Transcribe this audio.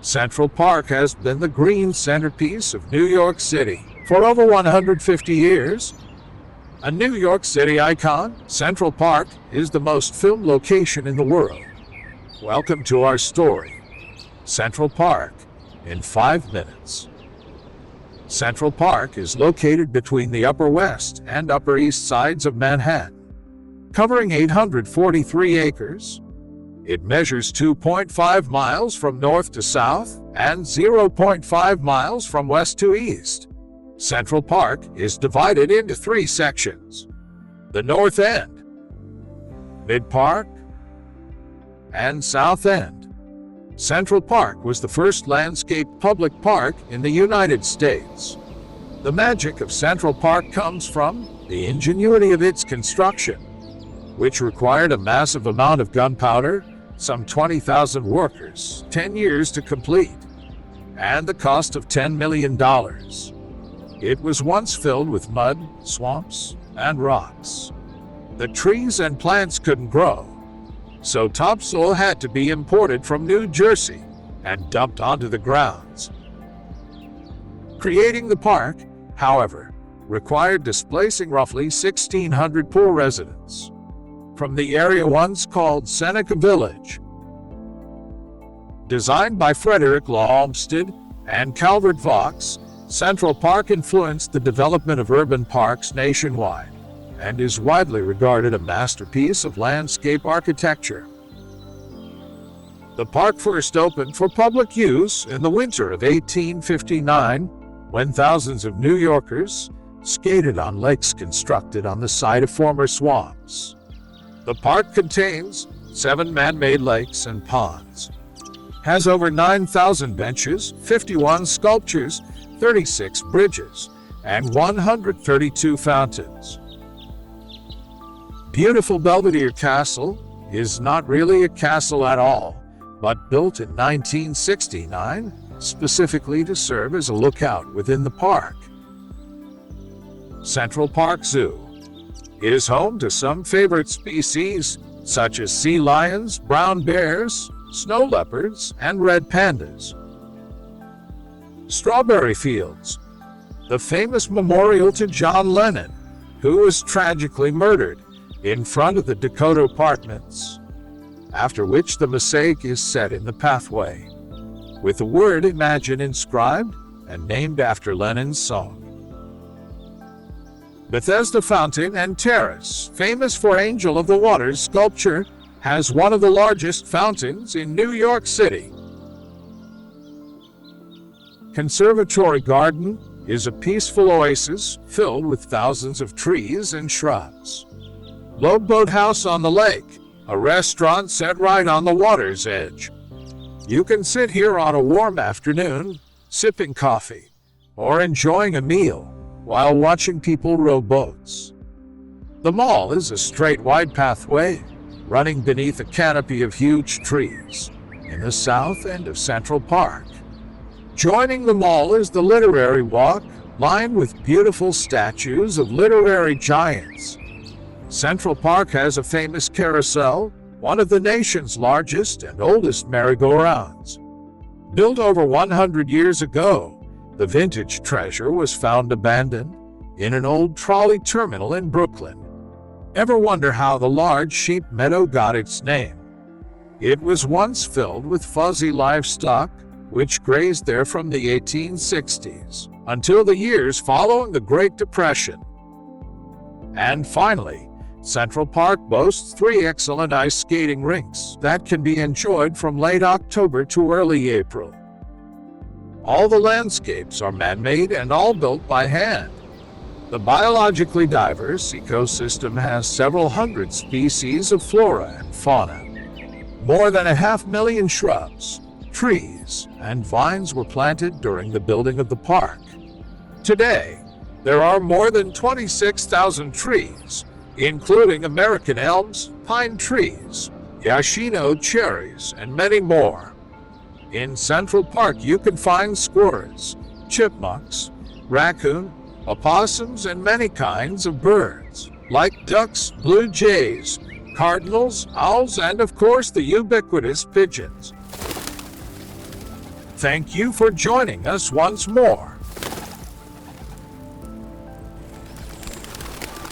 Central Park has been the green centerpiece of New York City for over 150 years. A New York City icon, Central Park is the most filmed location in the world. Welcome to our story, Central Park, in 5 minutes. Central Park is located between the Upper West and Upper East sides of Manhattan, covering 843 acres. It measures 2.5 miles from north to south and 0.5 miles from west to east. Central Park is divided into 3 sections: the North End, Mid-Park, and South End. Central Park was the first landscape public park in the United States. The magic of Central Park comes from the ingenuity of its construction, which required a massive amount of gunpowder, some 20,000 workers, 10 years to complete, and the cost of $10 million. It was once filled with mud, swamps, and rocks. The trees and plants couldn't grow, so topsoil had to be imported from New Jersey and dumped onto the grounds. Creating the park, however, required displacing roughly 1,600 poor residents from the area once called Seneca Village. Designed by Frederick Olmsted and Calvert, Vaux, Central Park influenced the development of urban parks nationwide and is widely regarded a masterpiece of landscape architecture. The park first opened for public use in the winter of 1859, when thousands of New Yorkers skated on lakes constructed on the site of former swamps. The park contains 7 man-made lakes and ponds, has over 9,000 benches, 51 sculptures, 36 bridges, and 132 fountains. Beautiful Belvedere Castle is not really a castle at all, but built in 1969 specifically to serve as a lookout within the park. Central Park Zoo is home to some favorite species, such as sea lions, brown bears, snow leopards, and red pandas. Strawberry Fields, the famous memorial to John Lennon, who was tragically murdered in front of the Dakota Apartments, after which the mosaic is set in the pathway, with the word Imagine inscribed and named after Lennon's song. Bethesda Fountain and Terrace, famous for Angel of the Waters sculpture, has one of the largest fountains in New York City. Conservatory Garden is a peaceful oasis filled with thousands of trees and shrubs. Low Boathouse on the Lake, a restaurant set right on the water's edge. You can sit here on a warm afternoon, sipping coffee, or enjoying a meal while watching people row boats. The mall is a straight wide pathway running beneath a canopy of huge trees in the south end of Central Park. Joining the mall is the Literary Walk, lined with beautiful statues of literary giants. Central Park has a famous carousel, one of the nation's largest and oldest merry-go-rounds. Built over 100 years ago, the vintage treasure was found abandoned in an old trolley terminal in Brooklyn. Ever wonder how the large sheep meadow got its name? It was once filled with fuzzy livestock, which grazed there from the 1860s until the years following the Great Depression. And finally, Central Park boasts 3 excellent ice skating rinks that can be enjoyed from late October to early April. All the landscapes are man-made and all built by hand. The biologically diverse ecosystem has several hundred species of flora and fauna. More than 500,000 shrubs, trees, and vines were planted during the building of the park. Today, there are more than 26,000 trees, including American elms, pine trees, Yoshino cherries, and many more. In Central Park, you can find squirrels, chipmunks, raccoon, opossums, and many kinds of birds, like ducks, blue jays, cardinals, owls, and of course the ubiquitous pigeons. Thank you for joining us once more.